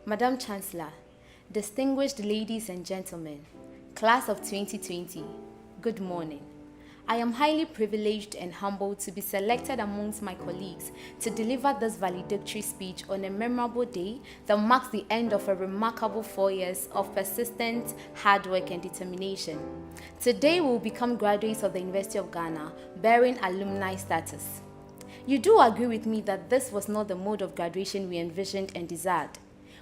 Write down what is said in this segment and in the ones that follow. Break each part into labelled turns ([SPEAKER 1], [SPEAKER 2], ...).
[SPEAKER 1] Madam Chancellor, distinguished ladies and gentlemen, class of 2020, good morning. I am highly privileged and humbled to be selected amongst my colleagues to deliver this valedictory speech on a memorable day that marks the end of a remarkable 4 years of persistent hard work and determination. Today we will become graduates of the University of Ghana, bearing alumni status. You do agree with me that this was not the mode of graduation we envisioned and desired.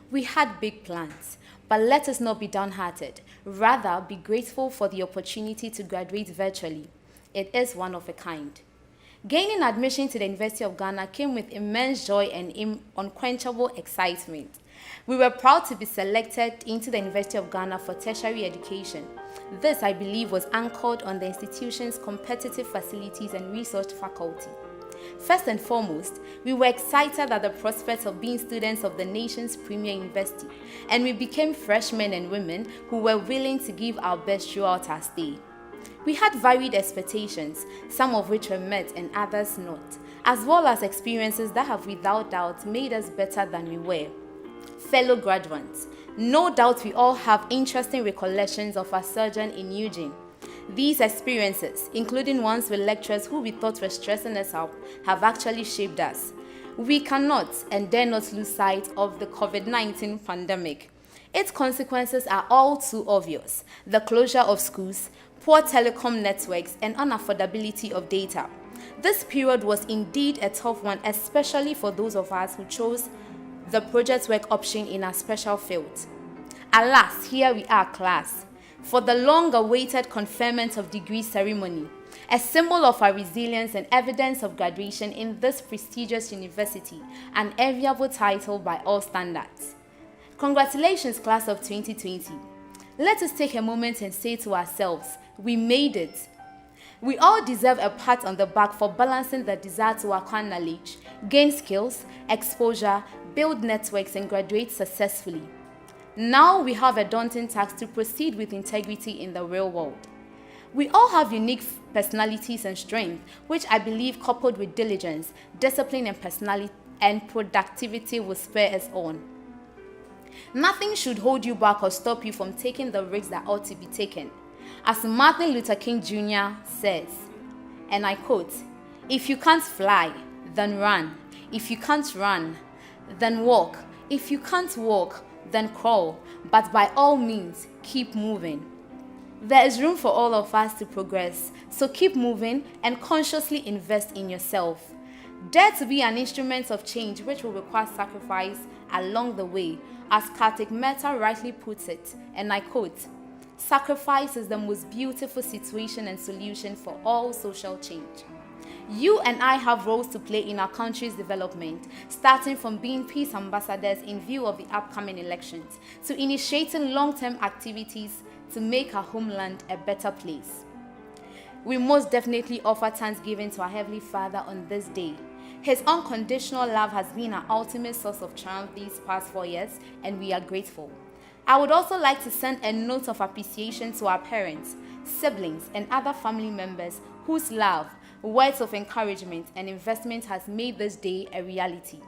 [SPEAKER 1] We had big plans, but let us not be downhearted. Rather, be grateful for the opportunity to graduate virtually. It is one of a kind. Gaining admission to the University of Ghana came with immense joy and unquenchable excitement. We were proud to be selected into the University of Ghana for tertiary education. This, I believe, was anchored on the institution's competitive facilities and resourced faculty. First and foremost, we were excited at the prospect of being students of the nation's premier university, and we became freshmen and women who were willing to give our best throughout our stay. We had varied expectations, some of which were met and others not, as well as experiences that have without doubt made us better than we were. Fellow graduates, no doubt we all have interesting recollections of our sojourn in Eugene. These experiences, including ones with lecturers who we thought were stressing us out, have actually shaped us. We cannot and dare not lose sight of the COVID-19 pandemic. Its consequences are all too obvious: the closure of schools, poor telecom networks, and unaffordability of data. This period was indeed a tough one, especially for those of us who chose the project work option in our special field. Alas, here we are, class, for the long-awaited conferment of degree ceremony, a symbol of our resilience and evidence of graduation in this prestigious university, an enviable title by all standards. Congratulations, class of 2020. Let us take a moment and say to ourselves, we made it. We all deserve a pat on the back for balancing the desire to acquire knowledge, gain skills, exposure, build networks, and graduate successfully. Now we have a daunting task to proceed with integrity in the real world. We all have unique personalities and strengths, which I believe, coupled with diligence, discipline, and personality and productivity, will spur us on. Nothing should hold you back or stop you from taking the risks that ought to be taken. As Martin Luther King Jr. says, and I quote, "If you can't fly, then run. If you can't run, then walk. If you can't walk, then crawl. But by all means, keep moving." There is room for all of us to progress, so keep moving and consciously invest in yourself. Dare to be an instrument of change, which will require sacrifice along the way. As Kartik Mehta rightly puts it, and I quote, "Sacrifice is the most beautiful situation and solution for all social change." You and I have roles to play in our country's development, starting from being peace ambassadors in view of the upcoming elections, to initiating long-term activities to make our homeland a better place. We most definitely offer thanksgiving to our Heavenly Father on this day. His unconditional love has been our ultimate source of triumph these past 4 years, and we are grateful. I would also like to send a note of appreciation to our parents, siblings, and other family members whose love, words of encouragement, and investment has made this day a reality.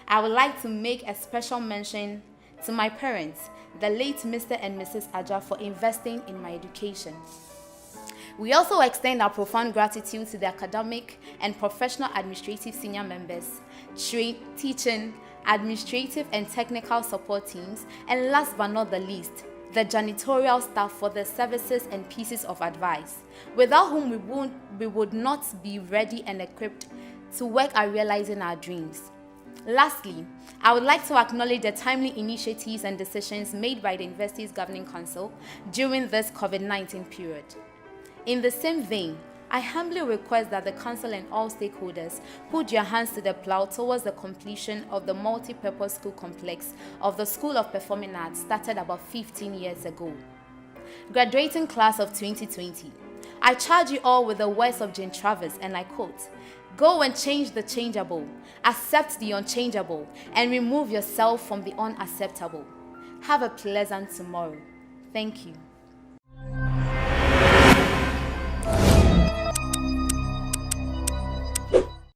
[SPEAKER 1] I would like to make a special mention to my parents, the late Mr. and Mrs. Aja, for investing in my education. We also extend our profound gratitude to the academic and professional administrative senior members, teaching, administrative and technical support teams, and last but not the least, the janitorial staff for their services and pieces of advice, without whom we would not be ready and equipped to work at realizing our dreams. Lastly, I would like to acknowledge the timely initiatives and decisions made by the University's Governing Council during this COVID-19 period. In the same vein, I humbly request that the Council and all stakeholders put your hands to the plow towards the completion of the multi-purpose school complex of the School of Performing Arts started about 15 years ago. Graduating class of 2020, I charge you all with the words of Jane Travers, and I quote, "Go and change the changeable, accept the unchangeable, and remove yourself from the unacceptable." Have a pleasant tomorrow. Thank you.